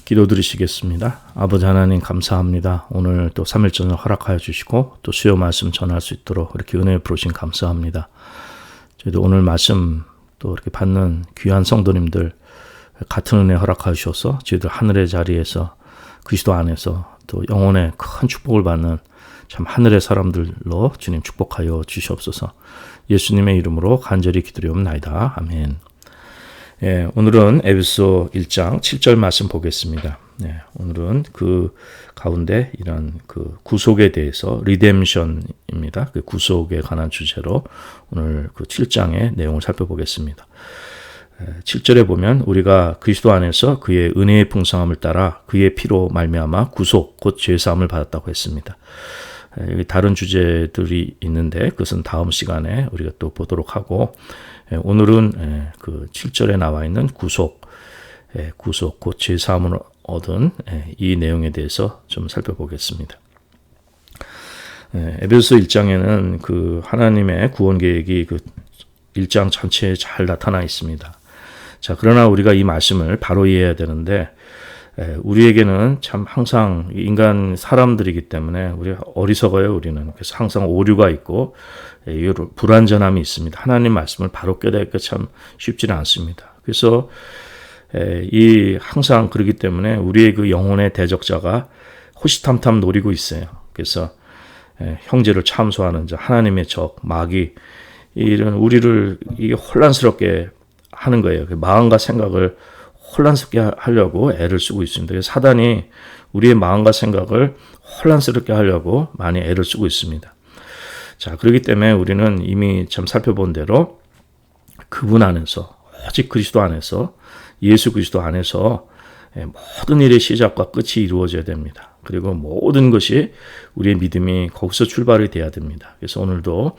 기도드리시겠습니다. 아버지 하나님 감사합니다. 오늘 또 3일 저녁 허락하여 주시고 또 수요 말씀 전할 수 있도록 이렇게 은혜 부르신 감사합니다. 저희도 오늘 말씀 또 이렇게 받는 귀한 성도님들 같은 은혜 허락하여 주셔서 저희들 하늘의 자리에서 그리스도 안에서 또 영혼의 큰 축복을 받는 참 하늘의 사람들로 주님 축복하여 주시옵소서. 예수님의 이름으로 간절히 기도드리옵나이다. 아멘. 오늘은 에베소 1장 7절 말씀 보겠습니다. 오늘은 그 가운데 이런 그 구속에 대해서 리뎀션입니다. 그 구속에 관한 주제로 오늘 그 7장의 내용을 살펴보겠습니다. 7절에 보면 우리가 그리스도 안에서 그의 은혜의 풍성함을 따라 그의 피로 말미암아 구속 곧 죄사함을 받았다고 했습니다. 여기 다른 주제들이 있는데 그것은 다음 시간에 우리가 또 보도록 하고 오늘은 그 7절에 나와 있는 구속 곧 죄사함을 얻은 이 내용에 대해서 좀 살펴보겠습니다. 에베소 1장에는 그 하나님의 구원 계획이 그 1장 전체에 잘 나타나 있습니다. 자, 그러나 우리가 이 말씀을 바로 이해해야 되는데 우리에게는 참 항상 인간 사람들이기 때문에 우리가 어리석어요. 우리는 그래서 항상 오류가 있고 불완전함이 있습니다. 하나님 말씀을 바로 깨닫기가 참 쉽지는 않습니다. 그래서 이 항상 그렇기 때문에 우리의 그 영혼의 대적자가 호시탐탐 노리고 있어요. 그래서 형제를 참소하는 자, 하나님의 적, 마귀 이런 우리를 이게 혼란스럽게 하는 거예요. 그 마음과 생각을 혼란스럽게 하려고 애를 쓰고 있습니다. 그래서 사단이 우리의 마음과 생각을 혼란스럽게 하려고 많이 애를 쓰고 있습니다. 자, 그렇기 때문에 우리는 이미 참 살펴본 대로 그분 안에서 오직 그리스도 안에서 예수 그리스도 안에서 모든 일의 시작과 끝이 이루어져야 됩니다. 그리고 모든 것이 우리의 믿음이 거기서 출발이 돼야 됩니다. 그래서 오늘도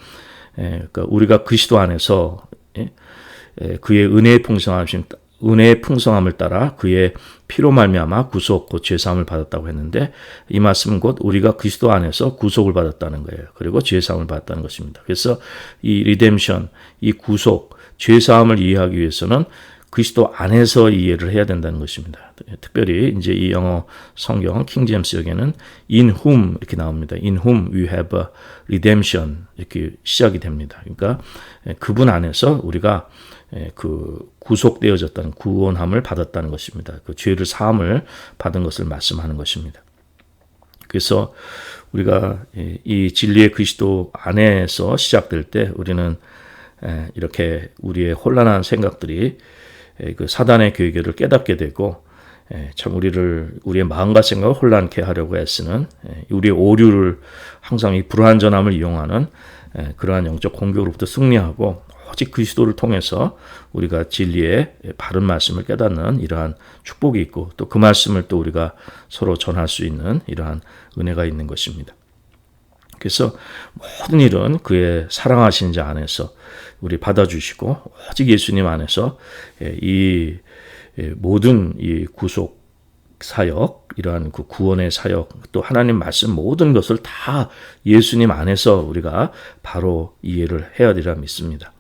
그러니까 우리가 그리스도 안에서 그의 은혜의 풍성함을 따라 그의 피로 말미암아 구속 곧 죄사함을 받았다고 했는데 이 말씀은 곧 우리가 그리스도 안에서 구속을 받았다는 거예요. 그리고 죄사함을 받았다는 것입니다. 그래서 이 리뎀션, 이 구속, 죄사함을 이해하기 위해서는 그리스도 안에서 이해를 해야 된다는 것입니다. 특별히 이제 이 영어 성경 킹제임스역에는 in whom 이렇게 나옵니다. in whom we have a redemption 이렇게 시작이 됩니다. 그러니까 그분 안에서 우리가 그 구속되어졌다는 구원함을 받았다는 것입니다. 그 죄를 사함을 받은 것을 말씀하는 것입니다. 그래서 우리가 이 진리의 그리스도 안에서 시작될 때 우리는 이렇게 우리의 혼란한 생각들이 그 사단의 계획을 깨닫게 되고 참 우리의 마음과 생각을 혼란케 하려고 애쓰는 우리의 오류를 항상 이 불완전함을 이용하는 그러한 영적 공격으로부터 승리하고 오직 그리스도를 통해서 우리가 진리의 바른 말씀을 깨닫는 이러한 축복이 있고 또 그 말씀을 또 우리가 서로 전할 수 있는 이러한 은혜가 있는 것입니다. 그래서 모든 일은 그의 사랑하신 자 안에서 우리 받아주시고 오직 예수님 안에서 이 모든 이 구속 사역, 이러한 그 구원의 사역, 또 하나님 말씀 모든 것을 다 예수님 안에서 우리가 바로 이해를 해야 되리라 믿습니다.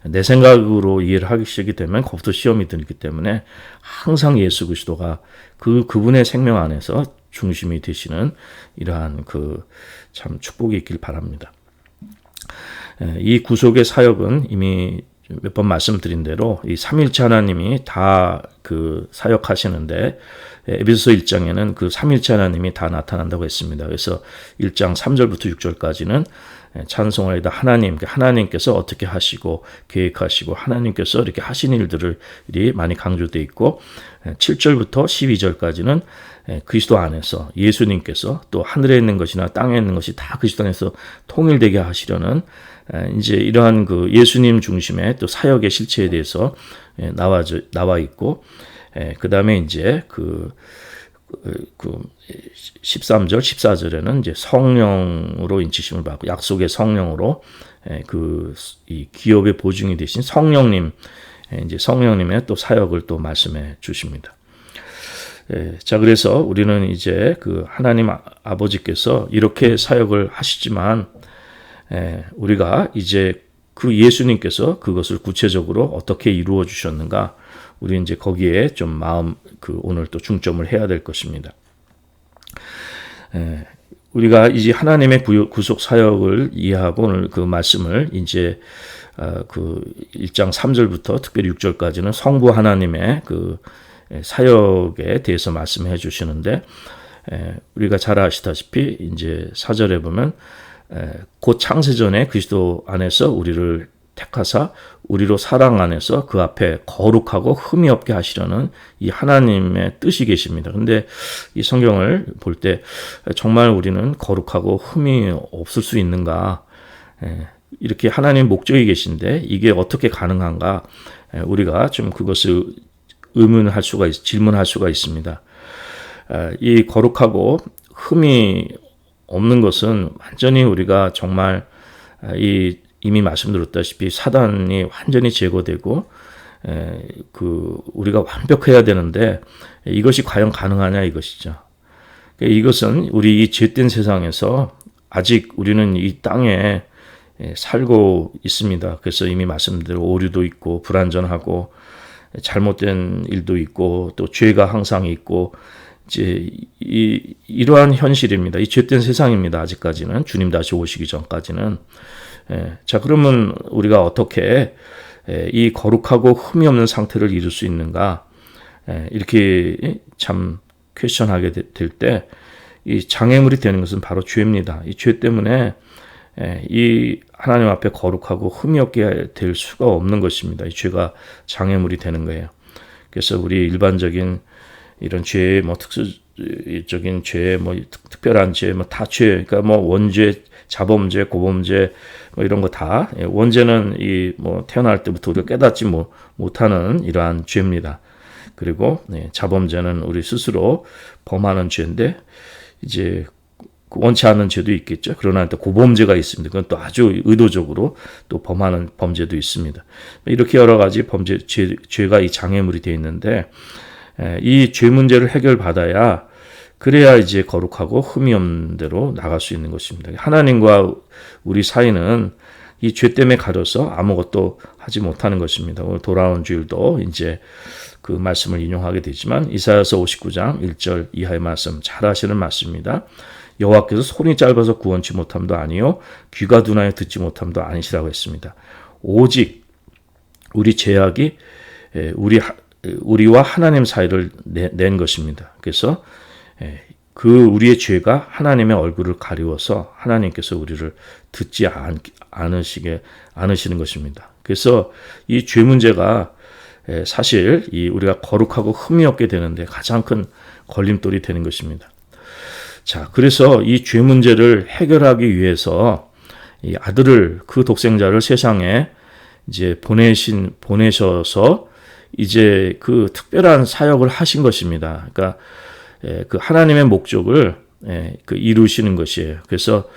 내 생각으로 이해를 하기 시작이 되면 거기서 시험이 들기 때문에 항상 예수 그리스도가 그분의 생명 안에서 중심이 되시는 이러한 그 참 축복이 있길 바랍니다. 이 구속의 사역은 이미 몇 번 말씀드린 대로 이 삼일체 하나님이 다 그 사역하시는데 에베소 1장에는 그 삼일체 하나님이 다 나타난다고 했습니다. 그래서 1장 3절부터 6절까지는 찬송하리다 하나님께서 어떻게 하시고 계획하시고 하나님께서 이렇게 하신 일들이 많이 강조되어 있고 7절부터 12절까지는 그리스도 안에서 예수님께서 또 하늘에 있는 것이나 땅에 있는 것이 다 그리스도 안에서 통일되게 하시려는 이제 이러한 그 예수님 중심의 또 사역의 실체에 대해서 나와 있고 그 다음에 이제 그 13절, 14절에는 이제 성령으로 인치심을 받고 약속의 성령으로 이 기업의 보증이 되신 성령님, 이제 성령님의 또 사역을 또 말씀해 주십니다. 자, 그래서 우리는 이제 그 하나님 아버지께서 이렇게 사역을 하시지만 우리가 이제 그 예수님께서 그것을 구체적으로 어떻게 이루어 주셨는가, 우리 이제 거기에 좀 오늘 또 중점을 해야 될 것입니다. 우리가 이제 하나님의 구속 사역을 이해하고 오늘 그 말씀을 이제 그 1장 3절부터 특별히 6절까지는 성부 하나님의 그 사역에 대해서 말씀해 주시는데, 우리가 잘 아시다시피 이제 4절에 보면 곧 창세전에 그리스도 안에서 우리를 택하사 우리로 사랑 안에서 그 앞에 거룩하고 흠이 없게 하시려는 이 하나님의 뜻이 계십니다. 그런데 이 성경을 볼 때 정말 우리는 거룩하고 흠이 없을 수 있는가? 이렇게 하나님 목적이 계신데 이게 어떻게 가능한가? 우리가 좀 그것을 질문할 수가 있습니다. 이 거룩하고 흠이 없는 것은 완전히 우리가 정말 이미 말씀드렸다시피 사단이 완전히 제거되고 우리가 완벽해야 되는데 이것이 과연 가능하냐 이것이죠. 이것은 우리 이 죄된 세상에서 아직 우리는 이 땅에 살고 있습니다. 그래서 이미 말씀대로 오류도 있고 불완전하고 잘못된 일도 있고 또 죄가 항상 있고 이제 이러한 현실입니다. 이 죄된 세상입니다. 아직까지는 주님 다시 오시기 전까지는. 자, 그러면 우리가 어떻게 이 거룩하고 흠이 없는 상태를 이룰 수 있는가? 이렇게 참 퀘스천하게 될 때 이 장애물이 되는 것은 바로 죄입니다. 이 죄 때문에 이 하나님 앞에 거룩하고 흠이 없게 될 수가 없는 것입니다. 이 죄가 장애물이 되는 거예요. 그래서 우리 일반적인 이런 죄, 특수적인 죄, 특별한 죄, 다 죄, 그러니까 원죄, 자범죄, 고범죄, 이런 거 다, 원죄는 태어날 때부터 우리가 깨닫지 못하는 이러한 죄입니다. 그리고, 자범죄는 우리 스스로 범하는 죄인데, 이제, 원치 않는 죄도 있겠죠. 그러나 또 고범죄가 있습니다. 그건 또 아주 의도적으로 또 범하는 범죄도 있습니다. 이렇게 여러 가지 죄가 이 장애물이 되어 있는데, 이 죄 문제를 해결받아야 그래야 이제 거룩하고 흠이 없는 대로 나갈 수 있는 것입니다. 하나님과 우리 사이는 이 죄 때문에 가려서 아무것도 하지 못하는 것입니다. 오늘 돌아온 주일도 이제 그 말씀을 인용하게 되지만 이사야서 59장 1절 이하의 말씀 잘 아시는 말씀입니다. 여호와께서 손이 짧아서 구원치 못함도 아니요 귀가 둔하여 듣지 못함도 아니시라고 했습니다. 오직 우리 죄악이 우리와 하나님 사이를 낸 것입니다. 그래서 우리의 죄가 하나님의 얼굴을 가리워서 하나님께서 우리를 듣지 않으시는 것입니다. 그래서 이 죄 문제가 사실 우리가 거룩하고 흠이 없게 되는데 가장 큰 걸림돌이 되는 것입니다. 자, 그래서 이 죄 문제를 해결하기 위해서 이 아들을 그 독생자를 세상에 이제 보내셔서 이제 그 특별한 사역을 하신 것입니다. 그러니까 그 하나님의 목적을 이루시는 것이에요. 그래서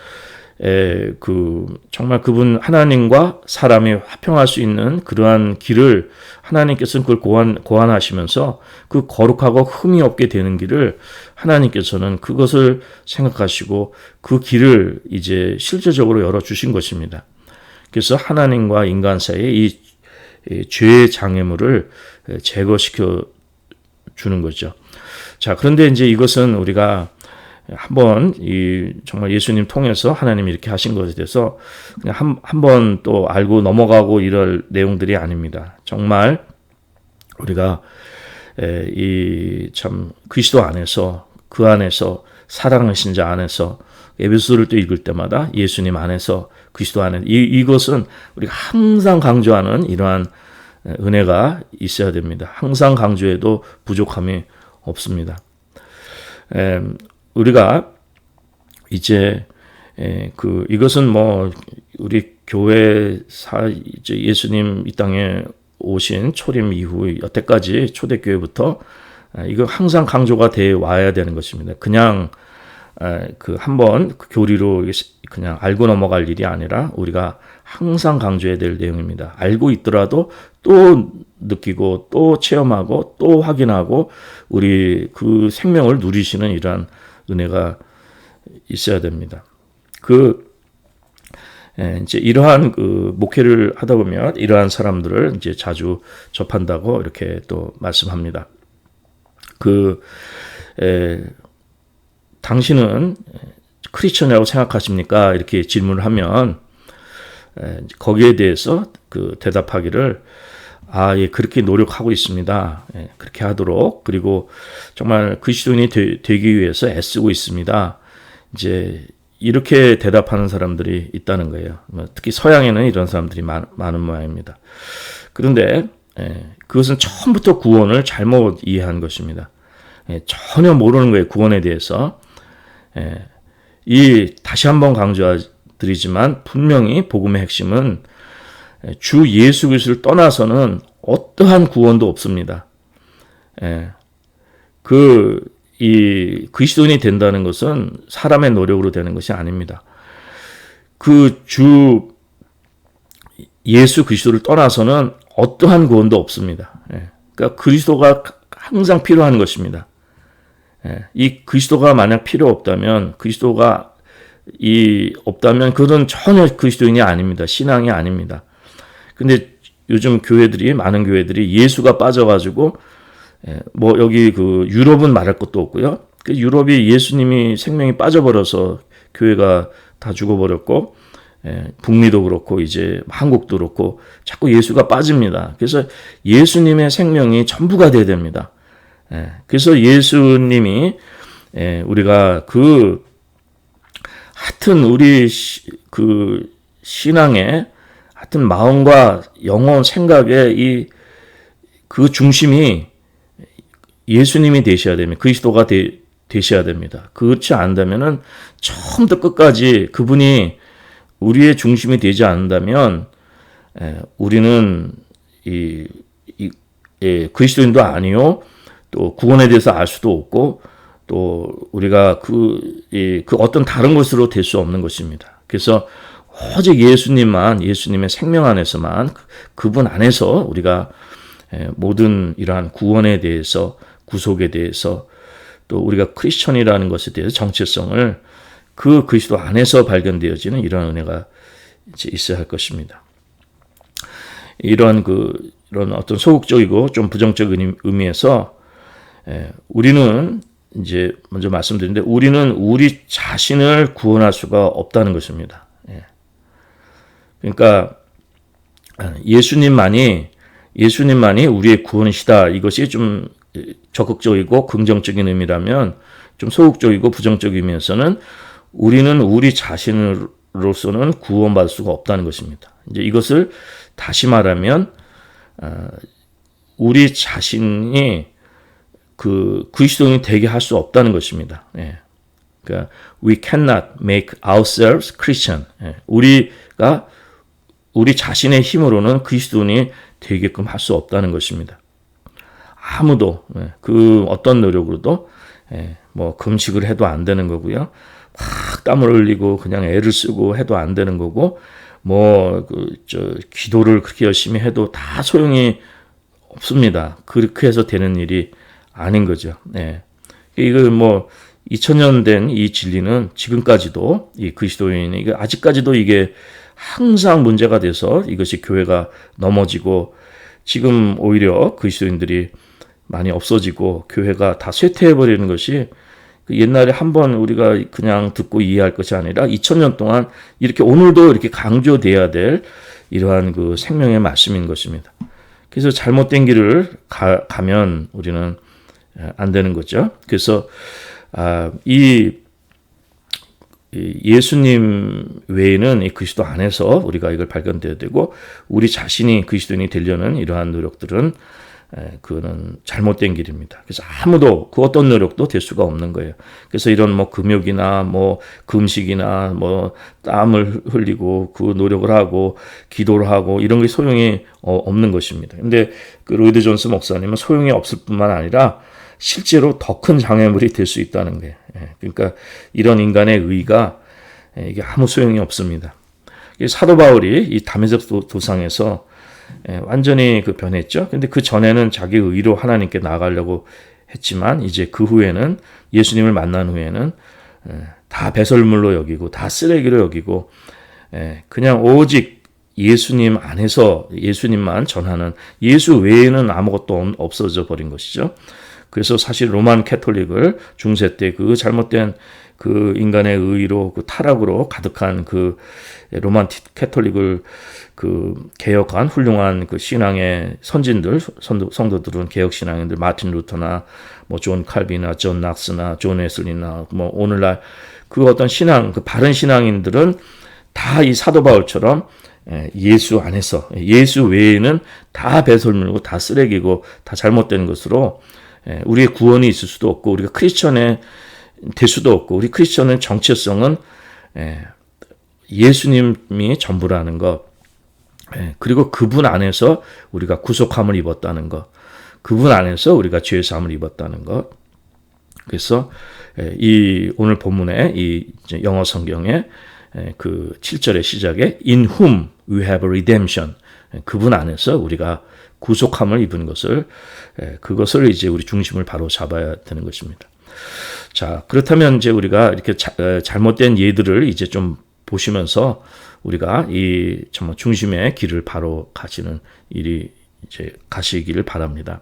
정말 그분 하나님과 사람이 화평할 수 있는 그러한 길을 하나님께서는 그걸 고안하시면서 그 거룩하고 흠이 없게 되는 길을 하나님께서는 그것을 생각하시고 그 길을 이제 실제적으로 열어주신 것입니다. 그래서 하나님과 인간 사이에 이 죄의 장애물을 제거시켜 주는 거죠. 자, 그런데 이제 이것은 우리가 한번 정말 예수님 통해서 하나님이 이렇게 하신 것에 대해서 그냥 한번 또 알고 넘어가고 이럴 내용들이 아닙니다. 정말 우리가 참 그리스도 안에서 그 안에서 사랑하신 자 안에서 에베소서를 또 읽을 때마다 예수님 안에서 그리스도 안에 이것은 우리가 항상 강조하는 이러한 은혜가 있어야 됩니다. 항상 강조해도 부족함이 없습니다. 우리가 이제 이것은 우리 교회 예수님 이 땅에 오신 초림 이후 여태까지 초대교회부터 이거 항상 강조가 돼 와야 되는 것입니다. 그냥 한번 교리로 그냥 알고 넘어갈 일이 아니라 우리가 항상 강조해야 될 내용입니다. 알고 있더라도 또 느끼고 또 체험하고 또 확인하고 우리 그 생명을 누리시는 이러한 은혜가 있어야 됩니다. 이제 이러한 그 목회를 하다 보면 이러한 사람들을 이제 자주 접한다고 이렇게 또 말씀합니다. 당신은 크리스천이라고 생각하십니까? 이렇게 질문을 하면 거기에 대해서 그 대답하기를 예, 그렇게 노력하고 있습니다. 예, 그렇게 하도록 그리고 정말 그리스도인이 되기 위해서 애쓰고 있습니다. 이제 이렇게 대답하는 사람들이 있다는 거예요. 특히 서양에는 이런 사람들이 많은 모양입니다. 그런데 그것은 처음부터 구원을 잘못 이해한 것입니다. 전혀 모르는 거예요. 구원에 대해서. 다시 한번 강조드리지만 분명히 복음의 핵심은 주 예수 그리스도를 떠나서는 어떠한 구원도 없습니다. 그리스도인이 된다는 것은 사람의 노력으로 되는 것이 아닙니다. 그 주 예수 그리스도를 떠나서는 어떠한 구원도 없습니다. 그러니까 그리스도가 항상 필요한 것입니다. 이 그리스도가 만약 필요 없다면 그리스도가 없다면 그건 전혀 그리스도인이 아닙니다. 신앙이 아닙니다. 근데 요즘 많은 교회들이 예수가 빠져가지고 여기 그 유럽은 말할 것도 없고요. 그 유럽이 예수님이 생명이 빠져버려서 교회가 다 죽어버렸고 북미도 그렇고 이제 한국도 그렇고 자꾸 예수가 빠집니다. 그래서 예수님의 생명이 전부가 돼야 됩니다. 그래서 예수님이 우리가 하여튼 우리 그 신앙의 하여튼 마음과 영혼 생각의 그 중심이 예수님이 되셔야 됩니다. 그리스도가 되셔야 됩니다. 그렇지 않다면은 처음부터 끝까지 그분이 우리의 중심이 되지 않는다면 우리는 그리스도인도 아니요. 또 구원에 대해서 알 수도 없고 또 우리가 그 어떤 다른 것으로 될 수 없는 것입니다. 그래서 오직 예수님의 생명 안에서만 그분 안에서 우리가 모든 이러한 구원에 대해서 구속에 대해서 또 우리가 크리스천이라는 것에 대해서 정체성을 그 그리스도 안에서 발견되어지는 이런 은혜가 이제 있어야 할 것입니다. 이런 어떤 소극적이고 좀 부정적인 의미에서 우리는 이제 먼저 말씀드렸는데 우리는 우리 자신을 구원할 수가 없다는 것입니다. 그러니까 예수님만이 우리의 구원이시다. 이것이 좀 적극적이고 긍정적인 의미라면 좀 소극적이고 부정적인 의미에서는 우리는 우리 자신으로서는 구원받을 수가 없다는 것입니다. 이제 이것을 다시 말하면 우리 자신이 그리스도인이 되게 할 수 없다는 것입니다. 그러니까 we cannot make ourselves Christian. 우리가 우리 자신의 힘으로는 그리스도인이 되게끔 할 수 없다는 것입니다. 아무도 그 어떤 노력으로도 금식을 해도 안 되는 거고요. 막 땀을 흘리고 그냥 애를 쓰고 해도 안 되는 거고 기도를 그렇게 열심히 해도 다 소용이 없습니다. 그렇게 해서 되는 일이 아닌 거죠. 이거 2000년 된 이 진리는 지금까지도 이 그리스도인이 아직까지도 이게 항상 문제가 돼서 이것이 교회가 넘어지고 지금 오히려 그리스도인들이 많이 없어지고 교회가 다 쇠퇴해버리는 것이 옛날에 한번 우리가 그냥 듣고 이해할 것이 아니라 2000년 동안 이렇게 오늘도 이렇게 강조돼야 될 이러한 그 생명의 말씀인 것입니다. 그래서 잘못된 길을 가면 우리는 안 되는 거죠. 그래서 예수님 외에는 이 그리스도 안에서 우리가 이걸 발견되어야 되고 우리 자신이 그리스도인이 되려는 이러한 노력들은 그거는 잘못된 길입니다. 그래서 아무도 그 어떤 노력도 될 수가 없는 거예요. 그래서 이런 금욕이나 금식이나 땀을 흘리고 그 노력을 하고 기도를 하고 이런 게 소용이 없는 것입니다. 근데 그 로이드 존스 목사님은 소용이 없을 뿐만 아니라 실제로 더 큰 장애물이 될 수 있다는 거예요. 그러니까 이런 인간의 의가 이게 아무 소용이 없습니다. 사도 바울이 이 다메섹 도상에서 완전히 변했죠. 근데 그 전에는 자기 의로 하나님께 나아가려고 했지만 이제 그 후에는 예수님을 만난 후에는 다 배설물로 여기고 다 쓰레기로 여기고 그냥 오직 예수님 안에서 예수님만 전하는, 예수 외에는 아무것도 없어져 버린 것이죠. 그래서 사실 로만 캐톨릭을 중세 때 그 잘못된 그 인간의 의로 그 타락으로 가득한 그 로만 캐톨릭을 그 개혁한 훌륭한 그 신앙의 선진들, 성도들은 개혁 신앙인들, 마틴 루터나 뭐 존 칼빈이나 존 낙스나 존 웨슬리나 뭐 오늘날 그 어떤 신앙, 그 바른 신앙인들은 다 이 사도 바울처럼 예수 안에서, 예수 외에는 다 배설물이고 다 쓰레기고 다 잘못된 것으로 우리의 구원이 있을 수도 없고, 우리가 크리스천의 될 수도 없고, 우리 크리스천의 정체성은 예수님이 전부라는 것, 그리고 그분 안에서 우리가 구속함을 입었다는 것, 그분 안에서 우리가 죄 사함을 입었다는 것. 그래서 이 오늘 본문의 이 영어 성경의 그 7절의 시작에 In whom we have redemption, 그분 안에서 우리가 구속함을 입은 것을, 그것을 이제 우리 중심을 바로 잡아야 되는 것입니다. 자, 그렇다면 이제 우리가 이렇게 잘못된 예들을 이제 좀 보시면서 우리가 이 정말 중심의 길을 바로 가시는 일이 이제 가시기를 바랍니다.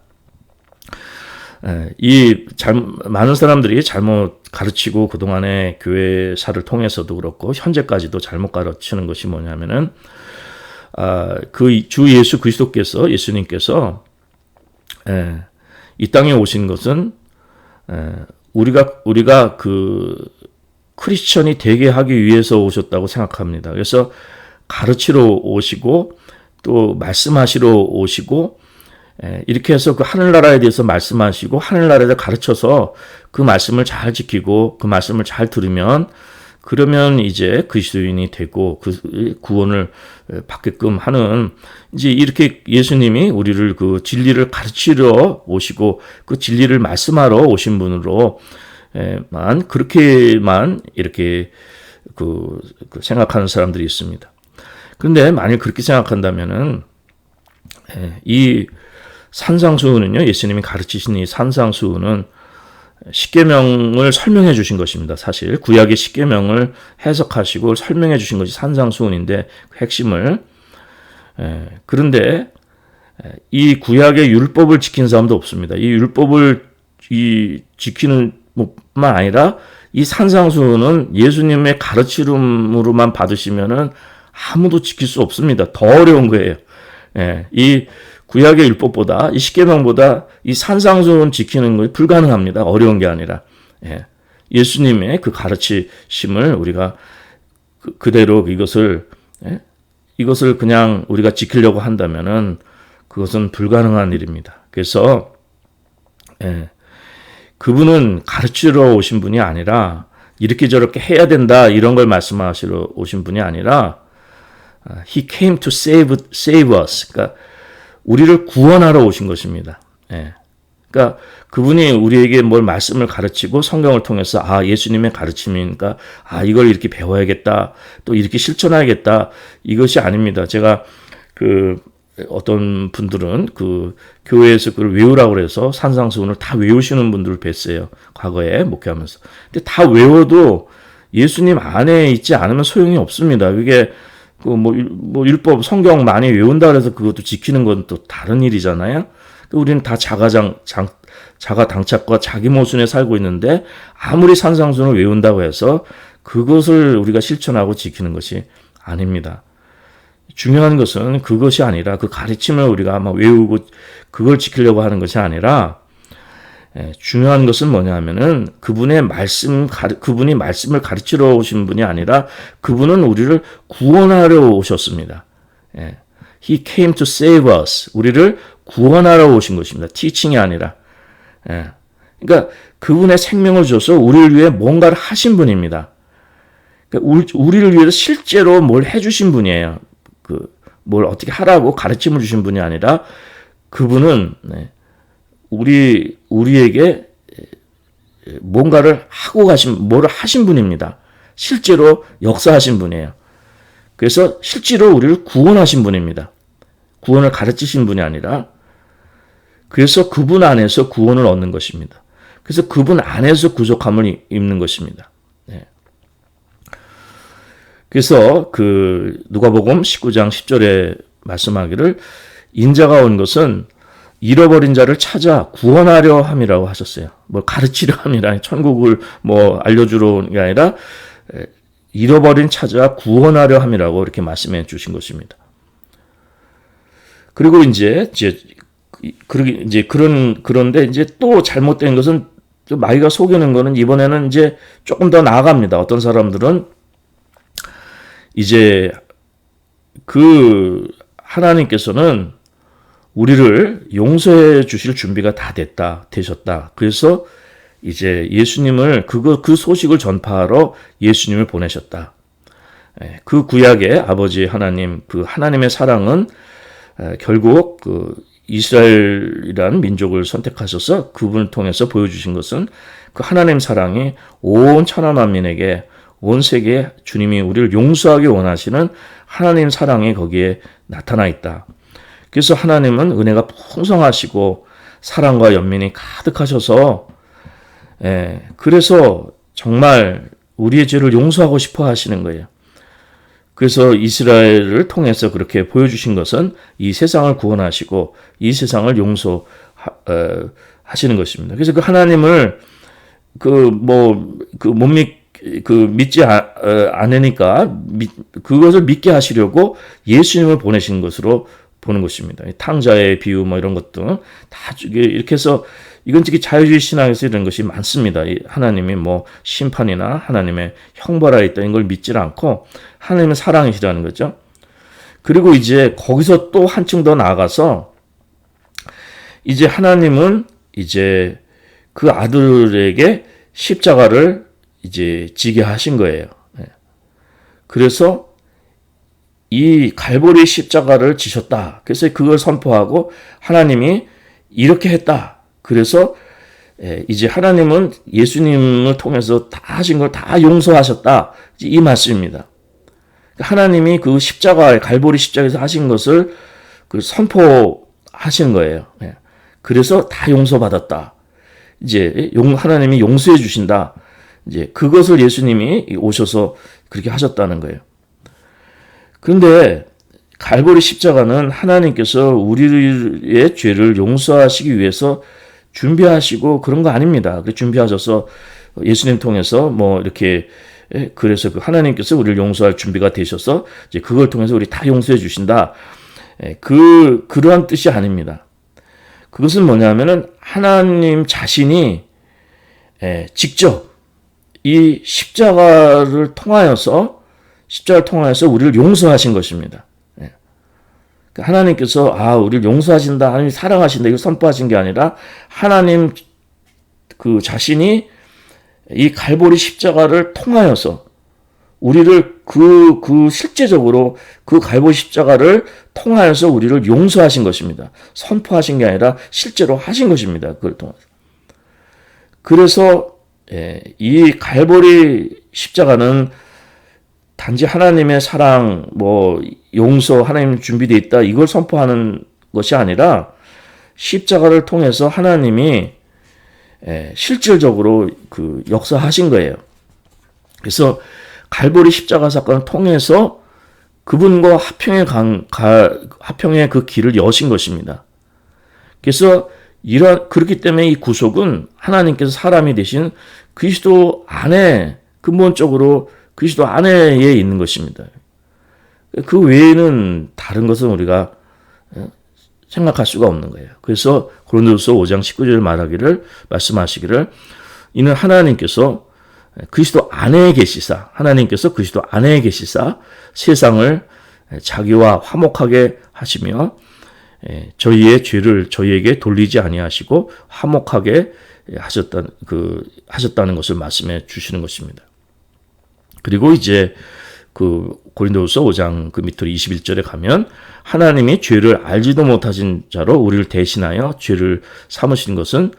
많은 사람들이 잘못 가르치고 그동안의 교회사를 통해서도 그렇고 현재까지도 잘못 가르치는 것이 뭐냐면은 그 주 예수 그리스도께서, 예수님께서 이 땅에 오신 것은 우리가 그 크리스천이 되게 하기 위해서 오셨다고 생각합니다. 그래서 가르치러 오시고 또 말씀하시러 오시고 이렇게 해서 그 하늘나라에 대해서 말씀하시고 하늘나라에 가르쳐서 그 말씀을 잘 지키고 그 말씀을 잘 들으면, 그러면 이제 그리스도인이 되고 그 구원을 받게끔 하는, 이제 이렇게 예수님이 우리를 그 진리를 가르치러 오시고 그 진리를 말씀하러 오신 분으로 그렇게만 이렇게 그 생각하는 사람들이 있습니다. 그런데 만약 그렇게 생각한다면은 이 산상수훈은요, 예수님이 가르치신 이 산상수훈은 십계명을 설명해 주신 것입니다. 사실 구약의 십계명을 해석하시고 설명해 주신 것이 산상수훈인데 그 핵심을, 그런데 이 구약의 율법을 지킨 사람도 없습니다. 이 율법을 지키는 뿐만 아니라 이 산상수훈은 예수님의 가르침으로만 받으시면은 아무도 지킬 수 없습니다. 더 어려운 거예요. 이 구약의 율법보다, 이 십계명보다 이 산상수훈 지키는 것이 불가능합니다. 어려운 게 아니라. 예수님의 그 가르치심을 우리가 그대로 이것을 그냥 우리가 지키려고 한다면은 그것은 불가능한 일입니다. 그래서 그분은 가르치러 오신 분이 아니라, 이렇게 저렇게 해야 된다 이런 걸 말씀하시러 오신 분이 아니라 He came to save us. 그러니까 우리를 구원하러 오신 것입니다. 그러니까 그분이 우리에게 뭘 말씀을 가르치고 성경을 통해서 예수님의 가르침이니까 이걸 이렇게 배워야겠다, 또 이렇게 실천해야겠다, 이것이 아닙니다. 제가 어떤 분들은 교회에서 그걸 외우라고 그래서 산상수훈을 다 외우시는 분들을 뵀어요. 과거에 목회하면서. 근데 다 외워도 예수님 안에 있지 않으면 소용이 없습니다. 그게 율법, 성경 많이 외운다 그래서 그것도 지키는 건 또 다른 일이잖아요. 우리는 다 자가 당착과 자기 모순에 살고 있는데, 아무리 산상수훈을 외운다고 해서 그것을 우리가 실천하고 지키는 것이 아닙니다. 중요한 것은 그것이 아니라, 그 가르침을 우리가 외우고 그걸 지키려고 하는 것이 아니라, 중요한 것은 뭐냐면은 그분이 말씀을 가르치러 오신 분이 아니라 그분은 우리를 구원하러 오셨습니다. He came to save us. 우리를 구원하러 오신 것입니다. 티칭이 아니라. 그러니까 그분의 생명을 줘서 우리를 위해 뭔가를 하신 분입니다. 그러니까 우리를 위해서 실제로 뭘 해주신 분이에요. 뭘 어떻게 하라고 가르침을 주신 분이 아니라 그분은 우리에게 뭔가를 뭐를 하신 분입니다. 실제로 역사하신 분이에요. 그래서 실제로 우리를 구원하신 분입니다. 구원을 가르치신 분이 아니라, 그래서 그분 안에서 구원을 얻는 것입니다. 그래서 그분 안에서 구속함을 입는 것입니다. 그래서 그 누가복음 19장 10절에 말씀하기를 인자가 온 것은 잃어버린 자를 찾아 구원하려 함이라고 하셨어요. 뭐 가르치려 함이라 천국을 뭐 알려주러 온 게 아니라 잃어버린 찾아 구원하려 함이라고 이렇게 말씀해 주신 것입니다. 그리고 이제 그런데 이제 또 잘못된 것은 마귀가 속이는 거는 이번에는 이제 조금 더 나아갑니다. 어떤 사람들은 이제 그 하나님께서는 우리를 용서해 주실 준비가 다 되셨다. 그래서 이제 예수님을 그 소식을 전파하러 예수님을 보내셨다. 그 구약의 아버지 하나님, 그 하나님의 사랑은 결국 그 이스라엘이라는 민족을 선택하셔서 그분을 통해서 보여주신 것은 그 하나님 사랑이 온 천하 만민에게 온 세계에 주님이 우리를 용서하기 원하시는 하나님 사랑이 거기에 나타나 있다. 그래서 하나님은 은혜가 풍성하시고 사랑과 연민이 가득하셔서 그래서 정말 우리의 죄를 용서하고 싶어 하시는 거예요. 그래서 이스라엘을 통해서 그렇게 보여주신 것은 이 세상을 구원하시고 이 세상을 용서하시는 것입니다. 그래서 그 하나님을 믿지 않으니까 그것을 믿게 하시려고 예수님을 보내신 것으로 보는 것입니다. 탕자의 비유 뭐 이런 것도 다 이렇게 해서 이건 특히 자유주의 신앙에서 이런 것이 많습니다. 하나님이 뭐 심판이나 하나님의 형벌하에 있다는 걸 믿질 않고 하나님은 사랑이시라는 거죠. 그리고 이제 거기서 또 한층 더 나아가서 이제 하나님은 이제 그 아들에게 십자가를 이제 지게 하신 거예요. 그래서 이 갈보리 십자가를 지셨다. 그래서 그걸 선포하고 하나님이 이렇게 했다. 그래서 이제 하나님은 예수님을 통해서 다 하신 걸 다 용서하셨다. 이 말씀입니다. 하나님이 그 십자가에 갈보리 십자가에서 하신 것을 그 선포하신 거예요. 그래서 다 용서받았다. 이제 하나님이 용서해 주신다. 이제 그것을 예수님이 오셔서 그렇게 하셨다는 거예요. 그런데 갈보리 십자가는 하나님께서 우리의 죄를 용서하시기 위해서 준비하시고 그런 거 아닙니다. 준비하셔서 예수님 통해서 뭐 이렇게 그래서 그 하나님께서 우리를 용서할 준비가 되셔서 이제 그걸 통해서 우리 다 용서해 주신다. 그러한 뜻이 아닙니다. 그것은 뭐냐면은 하나님 자신이 직접 이 십자가를 통하여서 우리를 용서하신 것입니다. 하나님께서 우리를 용서하신다, 하나님 사랑하신다 이걸 선포하신 게 아니라 하나님 그 자신이 이 갈보리 십자가를 통하여서 우리를 실제적으로 그 갈보리 십자가를 통하여서 우리를 용서하신 것입니다. 선포하신 게 아니라 실제로 하신 것입니다. 그걸 통해서. 그래서 이 갈보리 십자가는 단지 하나님의 사랑, 용서, 하나님 준비되어 있다, 이걸 선포하는 것이 아니라 십자가를 통해서 하나님이 실질적으로 그 역사하신 거예요. 그래서 갈보리 십자가 사건을 통해서 그분과 화평의 그 길을 여신 것입니다. 그래서 그렇기 때문에 이 구속은 하나님께서 사람이 되신 그리스도 안에 근본적으로 그리스도 안에 있는 것입니다. 그 외에는 다른 것은 우리가 생각할 수가 없는 거예요. 그래서 고린도후서 5장 19절 말씀하시기를 이는 하나님께서 그리스도 안에 계시사 세상을 자기와 화목하게 하시며 저희의 죄를 저희에게 돌리지 아니하시고 화목하게 하셨다는 것을 말씀해 주시는 것입니다. 그리고 이제 그 고린도후서 5장 그 밑으로 21절에 가면 하나님이 죄를 알지도 못하신 자로 우리를 대신하여 죄를 삼으신 것은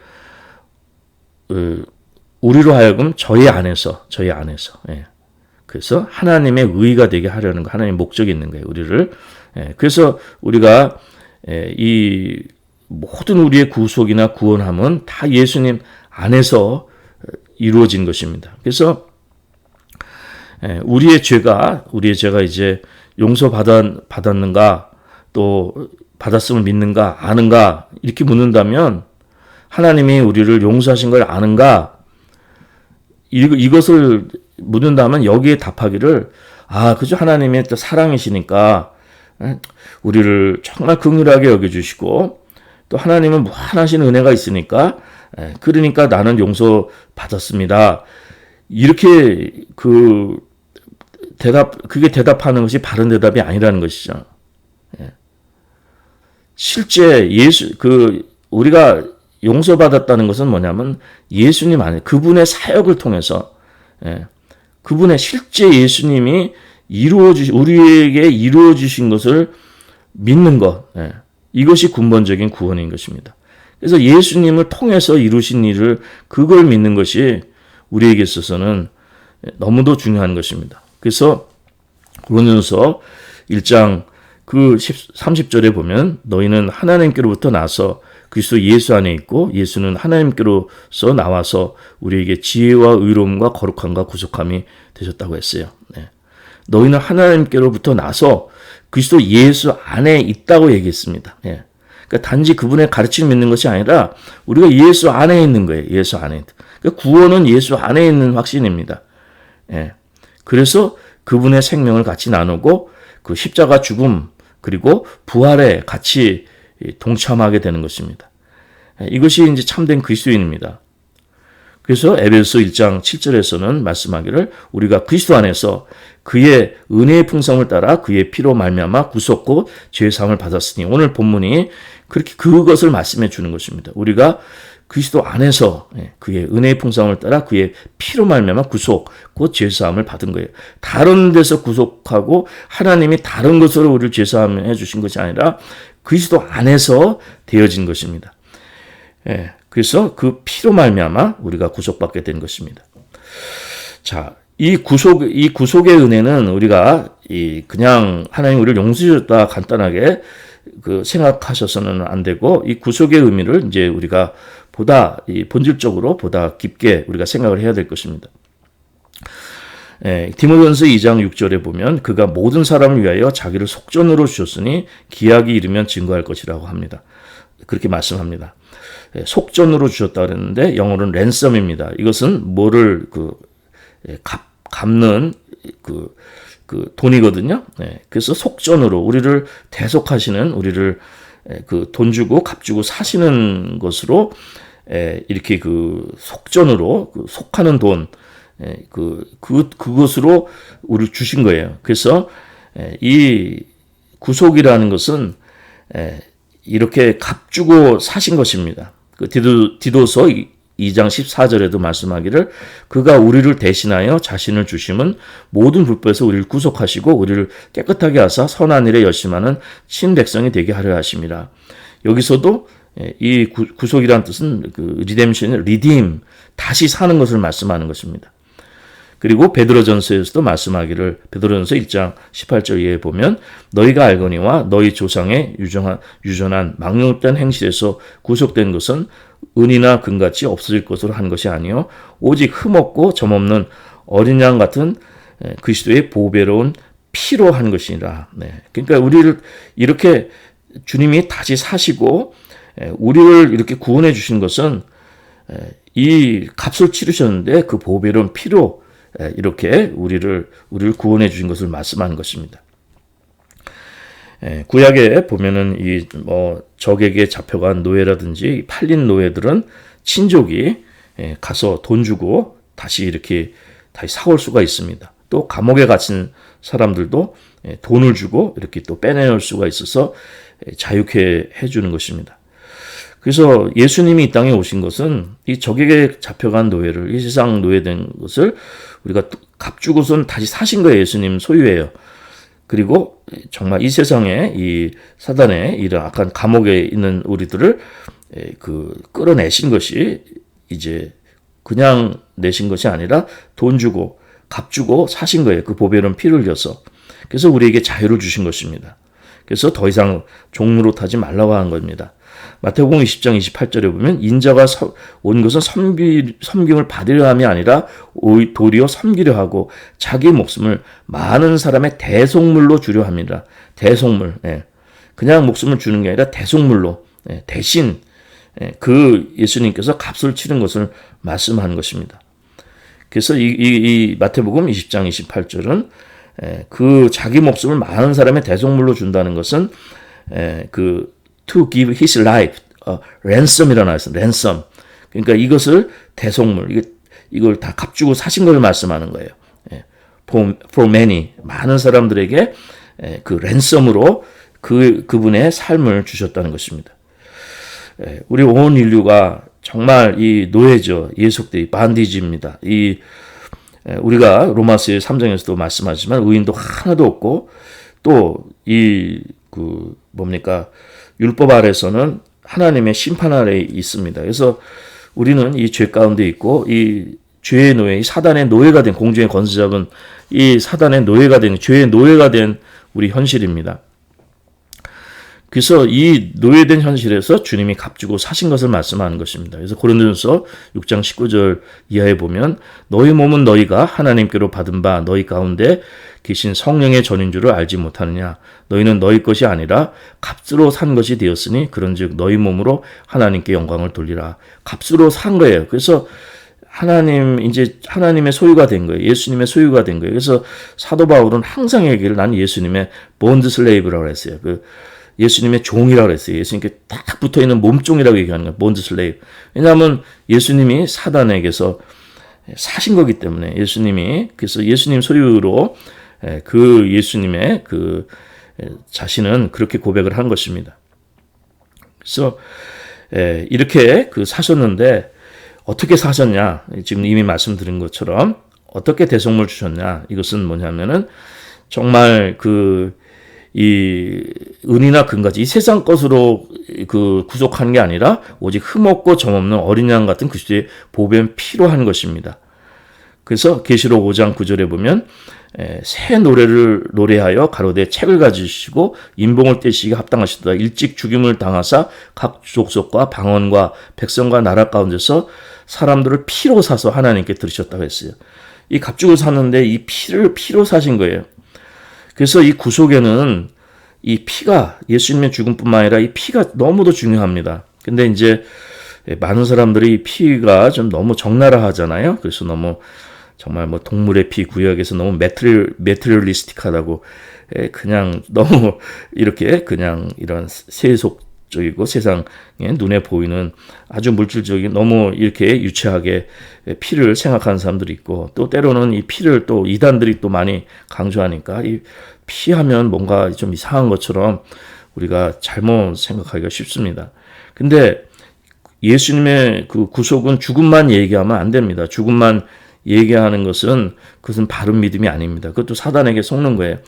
우리로 하여금 저희 안에서 그래서 하나님의 의가 되게 하려는 거, 하나님의 목적이 있는 거예요. 우리를 그래서 우리가 이 모든 우리의 구속이나 구원함은 다 예수님 안에서 이루어진 것입니다. 그래서 우리의 죄가 이제 용서받았는가, 또 받았음을 믿는가, 아는가, 이렇게 묻는다면, 하나님이 우리를 용서하신 걸 아는가, 이것을 묻는다면 여기에 답하기를, 그죠? 하나님의 또 사랑이시니까, 우리를 정말 긍휼하게 여겨주시고, 또 하나님은 무한하신 은혜가 있으니까, 그러니까 나는 용서받았습니다. 이렇게 그게 대답하는 것이 바른 대답이 아니라는 것이죠. 실제 우리가 용서받았다는 것은 뭐냐면 예수님 안에 그분의 사역을 통해서, 그분의 실제 예수님이 우리에게 이루어주신 것을 믿는 것, 이것이 근본적인 구원인 것입니다. 그래서 예수님을 통해서 이루신 일을, 그걸 믿는 것이 우리에게 있어서는 너무도 중요한 것입니다. 그래서 고린도전서 1장 30절에 보면 너희는 하나님께로부터 나서 그리스도 예수 안에 있고 예수는 하나님께로서 나와서 우리에게 지혜와 의로움과 거룩함과 구속함이 되셨다고 했어요. 너희는 하나님께로부터 나서 그리스도 예수 안에 있다고 얘기했습니다. 그러니까 단지 그분의 가르침을 믿는 것이 아니라 우리가 예수 안에 있는 거예요. 예수 안에. 그러니까 구원은 예수 안에 있는 확신입니다. 그래서 그분의 생명을 같이 나누고 그 십자가 죽음 그리고 부활에 같이 동참하게 되는 것입니다. 이것이 이제 참된 그리스도인입니다. 그래서 에베소 1장 7절에서는 말씀하기를 우리가 그리스도 안에서 그의 은혜의 풍성을 따라 그의 피로 말미암아 구속고 죄 사함을 받았으니, 오늘 본문이 그렇게 그것을 말씀해 주는 것입니다. 우리가 그리스도 안에서 그의 은혜의 풍성을 따라 그의 피로 말미암아 구속, 곧 죄 사함을 받은 거예요. 다른 데서 구속하고 하나님이 다른 것으로 우리를 죄 사함해 주신 것이 아니라 그리스도 안에서 되어진 것입니다. 그래서 그 피로 말미암아 우리가 구속받게 된 것입니다. 자, 이 구속의 은혜는 우리가 그냥 하나님 우리를 용서해줬다 간단하게 생각하셔서는 안 되고, 이 구속의 의미를 이제 우리가 보다 본질적으로 보다 깊게 우리가 생각을 해야 될 것입니다. 디모데전서 2장 6절에 보면 그가 모든 사람을 위하여 자기를 속전으로 주셨으니 기약이 이르면 증거할 것이라고 합니다. 그렇게 말씀합니다. 속전으로 주셨다 그랬는데 영어로는 랜섬입니다. 이것은 뭐를 갚는 돈이거든요. 그래서 속전으로 우리를 대속하시는, 우리를 돈 주고 값주고 사시는 것으로 이렇게 속전으로 속하는 돈, 그것으로 우리를 주신 거예요. 그래서 이 구속이라는 것은 이렇게 값주고 사신 것입니다. 디도서 2장 14절에도 말씀하기를 그가 우리를 대신하여 자신을 주심은 모든 불법에서 우리를 구속하시고 우리를 깨끗하게 하사 선한 일에 열심하는 신백성이 되게 하려 하심이라. 여기서도 이 구속이라는 뜻은 리뎀션, 리딤, 다시 사는 것을 말씀하는 것입니다. 그리고 베드로전서에서도 말씀하기를, 베드로전서 1장 18절 이하에 보면 너희가 알거니와 너희 조상의 유전한 망령된 행실에서 구속된 것은 은이나 금같이 없어질 것으로 한 것이 아니요 오직 흠없고 점없는 어린 양 같은 그리스도의 보배로운 피로 한 것이니라. 그러니까 우리를 이렇게 주님이 다시 사시고 우리를 이렇게 구원해 주신 것은 이 값을 치르셨는데 그 보배로운 피로 이렇게 우리를 구원해 주신 것을 말씀하는 것입니다. 구약에 보면은 적에게 잡혀간 노예라든지 팔린 노예들은 친족이 가서 돈 주고 다시 사올 수가 있습니다. 또 감옥에 갇힌 사람들도 돈을 주고 이렇게 또 빼내올 수가 있어서 자유케 해주는 것입니다. 그래서 예수님이 이 땅에 오신 것은 이 적에게 잡혀간 노예를, 이 세상 노예된 것을 우리가 값주고선 다시 사신 거예요. 예수님 소유예요. 그리고 정말 이 세상에 이 사단의 이런 악한 감옥에 있는 우리들을 끌어내신 것이 이제 그냥 내신 것이 아니라 돈 주고 값 주고 사신 거예요. 그 보배로운 피를 흘려서. 그래서 우리에게 자유를 주신 것입니다. 그래서 더 이상 종노릇하지 말라고 한 겁니다. 마태복음 20장 28절에 보면 인자가 온 것은 섬김을 받으려 함이 아니라 도리어 섬기려 하고 자기 목숨을 많은 사람의 대속물로 주려 함이라. 대속물. 그냥 목숨을 주는 게 아니라 대속물로 대신 그 예수님께서 값을 치른 것을 말씀한 것입니다. 그래서 이 마태복음 20장 28절은 그 자기 목숨을 많은 사람의 대속물로 준다는 것은 그 to give his life, ransom이라고 나왔어요. ransom. 그러니까 이것을 대속물, 이걸 다 값주고 사신 걸 말씀하는 거예요. for many, 많은 사람들에게 그 ransom으로 그분의 삶을 주셨다는 것입니다. 우리 온 인류가 정말 이 노예죠. 예속돼 반디지입니다. 우리가 로마서 3장에서도 말씀하지만 의인도 하나도 없고 또 율법 아래서는 하나님의 심판 아래에 있습니다. 그래서 우리는 이 죄 가운데 있고 이 죄의 노예, 이 사단의 노예가 된 공중의 권세 잡은 이 사단의 노예가 된 죄의 노예가 된 우리 현실입니다. 그래서 이 노예된 현실에서 주님이 값주고 사신 것을 말씀하는 것입니다. 그래서 고린도전서 6장 19절 이하에 보면 너희 몸은 너희가 하나님께로 받은 바 너희 가운데 계신 성령의 전인 줄을 알지 못하느냐. 너희는 너희 것이 아니라 값으로 산 것이 되었으니 그런즉 너희 몸으로 하나님께 영광을 돌리라. 값으로 산 거예요. 그래서 이제 하나님의 소유가 된 거예요. 예수님의 소유가 된 거예요. 그래서 사도 바울은 항상 얘기를 난 예수님의 본드 슬레이브라고 했어요. 예수님의 종이라고 했어요. 예수님께 딱 붙어있는 몸종이라고 얘기하는 거예요. 본드 슬레이브. 왜냐하면 예수님이 사단에게서 사신 거기 때문에 그래서 예수님 소유로 그 예수님의 그 자신은 그렇게 고백을 한 것입니다. 그래서 이렇게 사셨는데 어떻게 사셨냐? 지금 이미 말씀드린 것처럼 어떻게 대속물 주셨냐? 이것은 뭐냐면은 정말 이 은이나 금같이 이 세상 것으로 구속한 게 아니라 오직 흠없고 점없는 어린 양 같은 그리스도의 보배는 피로 한 것입니다. 그래서 계시록 5장 9절에 보면 새 노래를 노래하여 가로되 책을 가지시고 인봉을 떼시기에 합당하시다. 일찍 죽임을 당하사 각 족속과 방언과 백성과 나라 가운데서 사람들을 피로 사서 하나님께 들으셨다고 했어요. 이 값주고 샀는데 이 피로 사신 거예요. 그래서 이 구속에는 이 피가 예수님의 죽음뿐만 아니라 이 피가 너무도 중요합니다. 근데 이제 많은 사람들이 이 피가 좀 너무 적나라하잖아요. 그래서 너무 정말 동물의 피 구약에서 너무 메트리얼리스틱하다고 그냥 너무 이렇게 그냥 이런 세속적이고 세상에 눈에 보이는 아주 물질적인 너무 이렇게 유치하게 피를 생각하는 사람들이 있고 또 때로는 이 피를 또 이단들이 또 많이 강조하니까 이 피하면 뭔가 좀 이상한 것처럼 우리가 잘못 생각하기가 쉽습니다. 근데 예수님의 그 구속은 죽음만 얘기하면 안 됩니다. 죽음만 얘기하는 그것은 바른 믿음이 아닙니다. 그것도 사단에게 속는 거예요.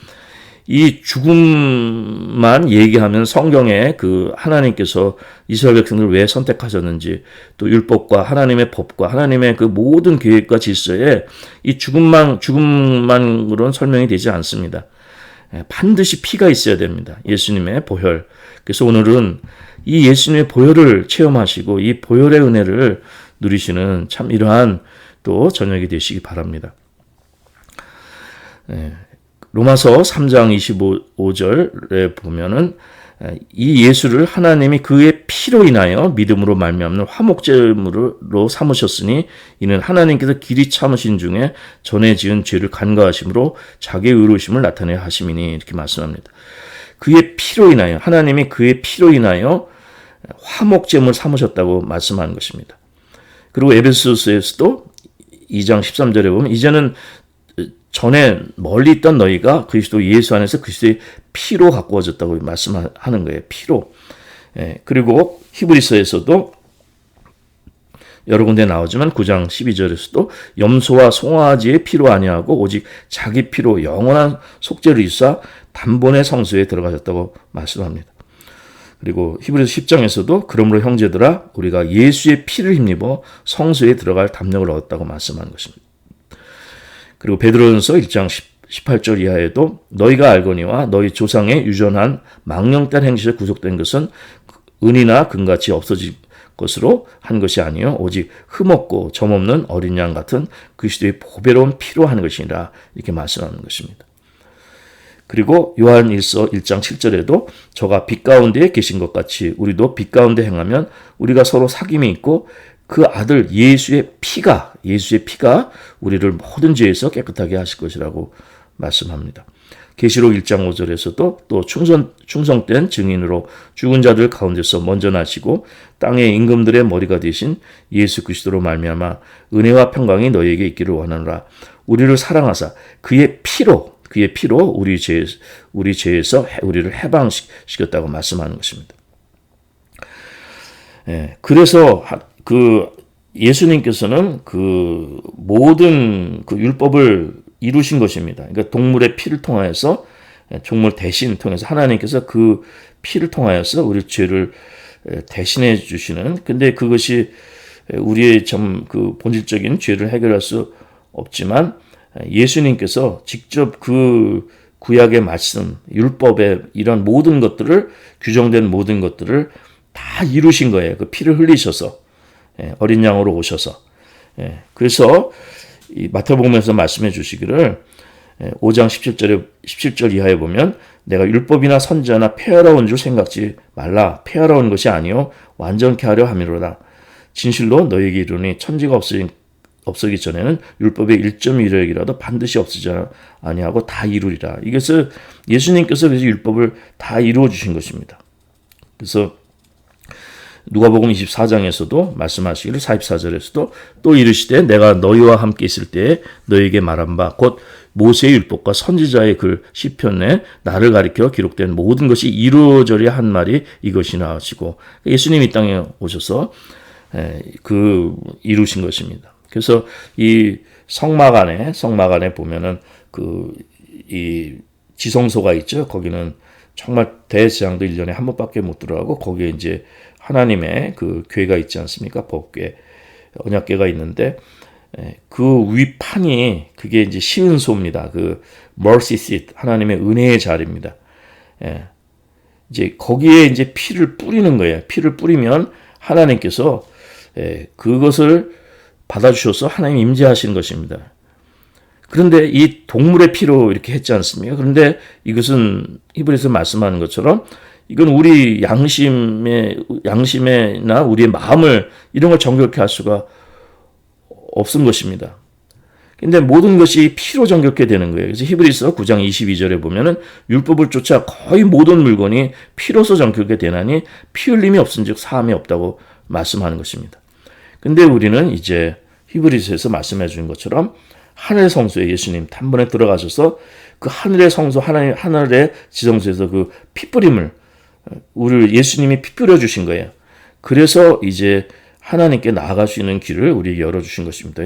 이 죽음만 얘기하면 성경에 하나님께서 이스라엘 백성들을 왜 선택하셨는지 또 율법과 하나님의 법과 하나님의 그 모든 계획과 질서에 이 죽음만으로는 설명이 되지 않습니다. 반드시 피가 있어야 됩니다. 예수님의 보혈. 그래서 오늘은 이 예수님의 보혈을 체험하시고 이 보혈의 은혜를 누리시는 참 이러한 또 저녁이 되시기 바랍니다. 로마서 3장 25절에 보면은 이 예수를 하나님이 그의 피로 인하여 믿음으로 말미암는 화목제물로 삼으셨으니 이는 하나님께서 길이 참으신 중에 전에 지은 죄를 간과하심으로 자기의 의로우심을 나타내야 하심이니 이렇게 말씀합니다. 그의 피로 인하여 하나님이 그의 피로 인하여 화목제물 삼으셨다고 말씀하는 것입니다. 그리고 에베소서에서도 2장 13절에 보면 이제는 전에 멀리 있던 너희가 그리스도 예수 안에서 그리스도의 피로 가꾸어졌다고 말씀하는 거예요. 피로. 그리고 히브리서에서도 여러 군데 나오지만 9장 12절에서도 염소와 송아지의 피로 아니하고 오직 자기 피로 영원한 속죄를 이루사 단번에 성소에 들어가셨다고 말씀합니다. 그리고 히브리서 10장에서도 그러므로 형제들아 우리가 예수의 피를 힘입어 성소에 들어갈 담력을 얻었다고 말씀하는 것입니다. 그리고 베드로전서 1장 18절 이하에도 너희가 알거니와 너희 조상의 유전한 망령된 행실에 구속된 것은 은이나 금같이 없어질 것으로 한 것이 아니요 오직 흠없고 점없는 어린 양 같은 그리스도의 보배로운 피로 하는 것이니라 이렇게 말씀하는 것입니다. 그리고 요한일서 1장 7절에도 저가 빛 가운데에 계신 것 같이 우리도 빛 가운데 행하면 우리가 서로 사귐이 있고 그 아들 예수의 피가 우리를 모든 죄에서 깨끗하게 하실 것이라고 말씀합니다. 계시록 1장 5절에서도 또 충성된 증인으로 죽은 자들 가운데서 먼저 나시고 땅의 임금들의 머리가 되신 예수 그리스도로 말미암아 은혜와 평강이 너희에게 있기를 원하노라. 우리를 사랑하사 그의 피로 우리 죄에서 우리를 해방시켰다고 말씀하는 것입니다. 그래서 그 예수님께서는 그 모든 그 율법을 이루신 것입니다. 그러니까 동물의 피를 통하여서 동물 대신 통해서 하나님께서 그 피를 통하여서 우리 죄를 대신해 주시는. 근데 그것이 우리의 참 그 본질적인 죄를 해결할 수 없지만 예수님께서 직접 그 구약의 말씀, 율법의 이런 모든 것들을 규정된 모든 것들을 다 이루신 거예요. 그 피를 흘리셔서 어린 양으로 오셔서. 그래서 이 마태복음에서 말씀해 주시기를 5장 17절 이하에 보면 내가 율법이나 선지자나 폐하러온 줄 생각지 말라. 폐하러온 것이 아니요 완전케 하려 함이로다. 진실로 너희에게 이르노니 천지가 없어지기 전에는 율법의 1.1획이라도 반드시 없어지지 아니하고 다 이루리라. 이것을 예수님께서 그래서 율법을 다 이루어 주신 것입니다. 그래서 누가복음 24장에서도 말씀하시기를 44절에서도 또 이르시되 내가 너희와 함께 있을 때에 너희에게 말한 바 곧 모세의 율법과 선지자의 글 시편에 나를 가리켜 기록된 모든 것이 이루어져야 한 말이 이것이나 하시고 예수님이 이 땅에 오셔서 그 이루신 것입니다. 그래서 이 성막 안에 보면은 이 지성소가 있죠. 거기는 정말 대제사장도 1년에 한 번밖에 못 들어가고 거기에 이제 하나님의 그 궤가 있지 않습니까? 법궤, 언약궤가 있는데 그 위판이 그게 이제 시은소입니다. 그 mercy seat, 하나님의 은혜의 자리입니다. 이제 거기에 이제 피를 뿌리는 거예요. 피를 뿌리면 하나님께서 그것을 받아주셔서 하나님 임재하시는 것입니다. 그런데 이 동물의 피로 이렇게 했지 않습니까? 그런데 이것은 히브리서 말씀하는 것처럼 이건 우리 양심에나 우리의 마음을 이런 걸 정결케 할 수가 없은 것입니다. 근데 모든 것이 피로 정결케 되는 거예요. 그래서 히브리서 9장 22절에 보면은 율법을 쫓아 거의 모든 물건이 피로서 정결케 되나니 피 흘림이 없은즉 사함이 없다고 말씀하는 것입니다. 근데 우리는 이제 히브리서에서 말씀해 주는 것처럼 하늘의 성소에 예수님 단번에 들어가셔서 그 하늘의 성소 하늘의 지성소에서 그 피뿌림을 우리를 예수님이 피 뿌려 주신 거예요. 그래서 이제 하나님께 나아갈 수 있는 길을 우리에게 열어주신 것입니다.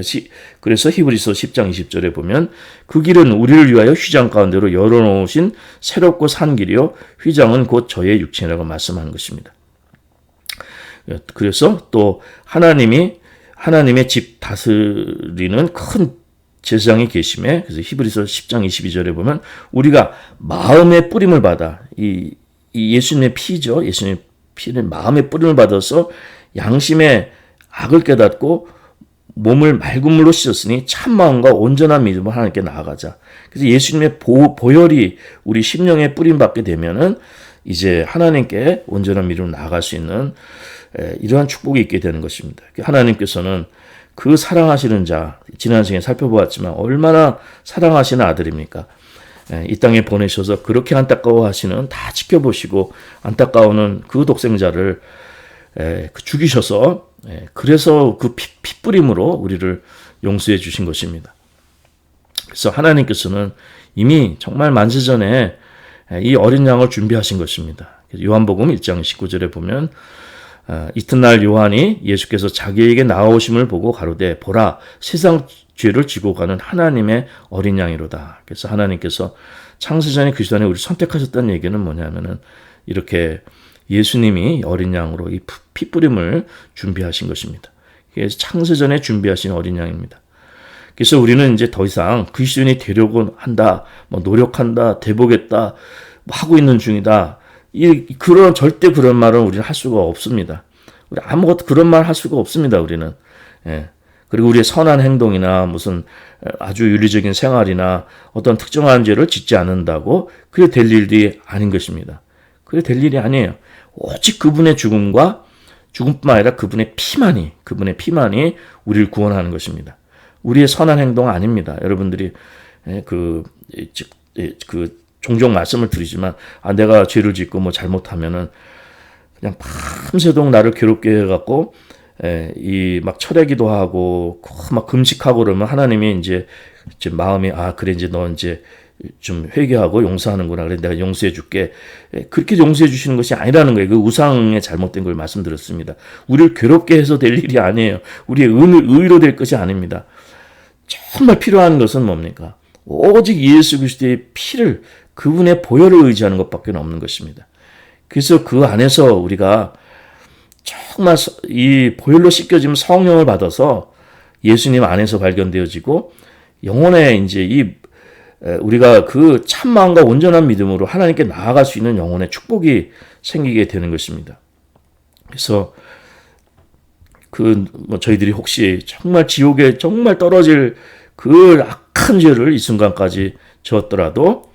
그래서 히브리서 10장 20절에 보면 그 길은 우리를 위하여 휘장 가운데로 열어놓으신 새롭고 산 길이요 휘장은 곧 저의 육체라고 말씀하는 것입니다. 그래서 또 하나님의 집 다스리는 큰 제사장이 계심에 그래서 히브리서 10장 22절에 보면 우리가 마음의 뿌림을 받아 이 예수님의 피죠. 예수님의 피는 마음의 뿌림을 받아서 양심의 악을 깨닫고 몸을 맑은 물로 씻었으니 참 마음과 온전한 믿음으로 하나님께 나아가자. 그래서 예수님의 보혈이 우리 심령에 뿌림 받게 되면은 이제 하나님께 온전한 믿음으로 나아갈 수 있는 이러한 축복이 있게 되는 것입니다. 하나님께서는 그 사랑하시는 자, 지난 시간에 살펴보았지만 얼마나 사랑하시는 아들입니까? 이 땅에 보내셔서 그렇게 안타까워하시는 다 지켜보시고 안타까워하는 그 독생자를 죽이셔서 그래서 그 피뿌림으로 우리를 용서해 주신 것입니다. 그래서 하나님께서는 이미 정말 만세전에 이 어린 양을 준비하신 것입니다. 요한복음 1장 19절에 보면 이튿날 요한이 예수께서 자기에게 나아오심을 보고 가로되 보라 세상 죄를 지고 가는 하나님의 어린 양이로다. 그래서 하나님께서 창세전에 그리스도 안에 우리를 선택하셨다는 얘기는 뭐냐면은 이렇게 예수님이 어린 양으로 이 피뿌림을 준비하신 것입니다. 그래서 창세전에 준비하신 어린 양입니다. 그래서 우리는 이제 더 이상 그리스도인이 되려고 한다, 뭐 노력한다, 되보겠다, 뭐 하고 있는 중이다. 절대 그런 말은 우리는 할 수가 없습니다. 우리 아무것도 그런 말 할 수가 없습니다, 우리는. 예. 그리고 우리의 선한 행동이나 무슨 아주 윤리적인 생활이나 어떤 특정한 죄를 짓지 않는다고 그게 될 일이 아닌 것입니다. 그게 될 일이 아니에요. 오직 그분의 죽음뿐만 아니라 그분의 피만이 우리를 구원하는 것입니다. 우리의 선한 행동은 아닙니다. 여러분들이 종종 말씀을 드리지만 내가 죄를 짓고 뭐 잘못하면은 그냥 밤새도록 나를 괴롭게 해갖고 막 철회기도 하고 막 금식하고 그러면 하나님이 이제 마음이 그래 이제 너 이제 좀 회개하고 용서하는구나. 그래 내가 용서해 줄게. 그렇게 용서해 주시는 것이 아니라는 거예요. 그 우상의 잘못된 걸 말씀드렸습니다. 우리를 괴롭게 해서 될 일이 아니에요. 우리의 의로 될 것이 아닙니다. 정말 필요한 것은 뭡니까? 오직 예수 그리스도의 피를 그분의 보혈을 의지하는 것밖에 없는 것입니다. 그래서 그 안에서 우리가 정말 이 보혈로 씻겨지면 성령을 받아서 예수님 안에서 발견되어지고 영혼에 이제 우리가 그 참마음과 온전한 믿음으로 하나님께 나아갈 수 있는 영혼의 축복이 생기게 되는 것입니다. 그래서 저희들이 혹시 정말 지옥에 정말 떨어질 그 악한 죄를 이 순간까지 지었더라도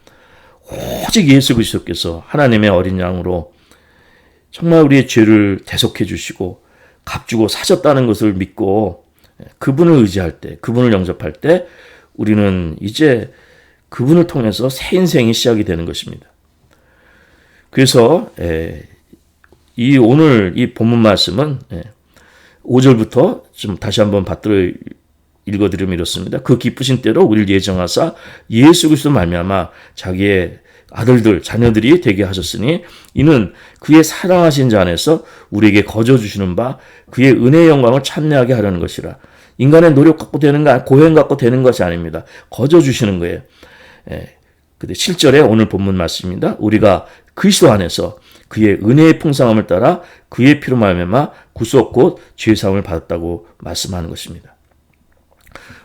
오직 예수 그리스도께서 하나님의 어린 양으로 정말 우리의 죄를 대속해 주시고 값주고 사셨다는 것을 믿고 그분을 의지할 때, 그분을 영접할 때 우리는 이제 그분을 통해서 새 인생이 시작이 되는 것입니다. 그래서 오늘 이 본문 말씀은 5절부터 좀 다시 한번 받들어 읽어드리면 이렇습니다. 그 기쁘신 때로 우리를 예정하사 예수 그리스도 말미암아 자기의 아들들, 자녀들이 되게 하셨으니 이는 그의 사랑하신 자 안에서 우리에게 거저 주시는 바 그의 은혜의 영광을 찬미하게 하려는 것이라. 인간의 노력 갖고 되는 거, 고행 갖고 되는 것이 아닙니다. 거저 주시는 거예요. 근데 7절에 오늘 본문 말씀입니다. 우리가 그리스도 안에서 그의 은혜의 풍성함을 따라 그의 피로 말미암아 구속 곧 죄 사함을 받았다고 말씀하는 것입니다.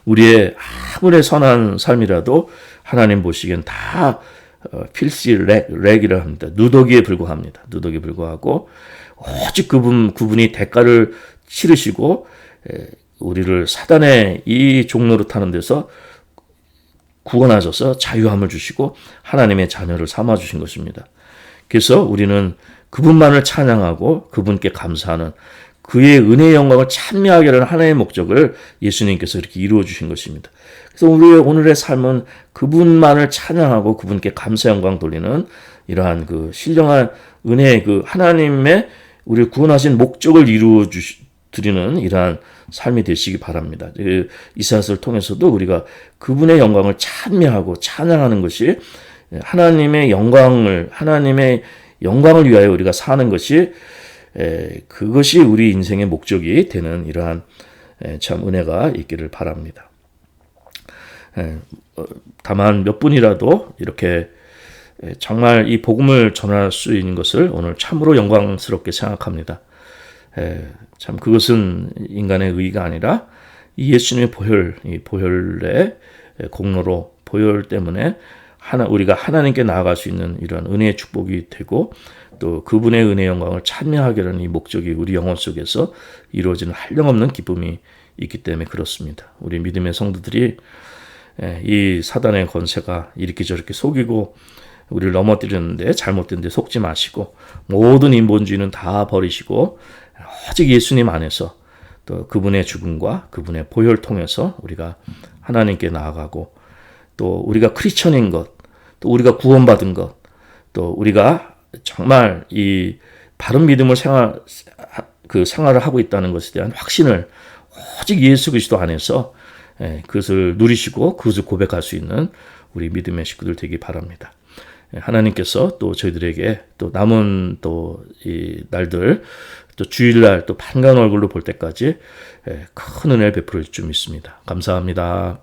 우리의 아무리 선한 삶이라도 하나님 보시기엔 다 필시 렉이라 합니다. 누더기에 불과합니다. 누더기에 불과하고 오직 그분이 대가를 치르시고 우리를 사단의 이 종로로 타는 데서 구원하셔서 자유함을 주시고 하나님의 자녀를 삼아 주신 것입니다. 그래서 우리는 그분만을 찬양하고 그분께 감사하는 그의 은혜의 영광을 찬미하게 하는 하나의 목적을 예수님께서 이렇게 이루어 주신 것입니다. 그래서 우리의 오늘의 삶은 그분만을 찬양하고 그분께 감사 영광 돌리는 이러한 그 신령한 은혜의 그 하나님의 우리를 구원하신 목적을 이루어 드리는 이러한 삶이 되시기 바랍니다. 이사야서를 통해서도 우리가 그분의 영광을 찬미하고 찬양하는 것이 하나님의 영광을 위하여 우리가 사는 것이 그것이 우리 인생의 목적이 되는 이러한 참 은혜가 있기를 바랍니다. 다만 몇 분이라도 이렇게 정말 이 복음을 전할 수 있는 것을 오늘 참으로 영광스럽게 생각합니다. 참 그것은 인간의 의의가 아니라 이 예수님의 이 보혈의 공로로 보혈 때문에 우리가 하나님께 나아갈 수 있는 이런 은혜의 축복이 되고 또 그분의 은혜의 영광을 찬미하게 하는 이 목적이 우리 영혼 속에서 이루어지는 한량없는 기쁨이 있기 때문에 그렇습니다. 우리 믿음의 성도들이 이 사단의 권세가 이렇게 저렇게 속이고 우리를 넘어뜨리는데 잘못된 데 속지 마시고 모든 인본주의는 다 버리시고 오직 예수님 안에서 또 그분의 죽음과 그분의 보혈 통해서 우리가 하나님께 나아가고 또 우리가 크리스천인 것, 또 우리가 구원받은 것, 또 우리가 정말 이 바른 믿음을 생활을 하고 있다는 것에 대한 확신을 오직 예수 그리스도 안에서 그것을 누리시고 그것을 고백할 수 있는 우리 믿음의 식구들 되기 바랍니다. 하나님께서 또 저희들에게 또 남은 또 이 날들 또 주일날 또 반가운 얼굴로 볼 때까지 큰 은혜를 베풀어 줄 줄 믿습니다. 감사합니다.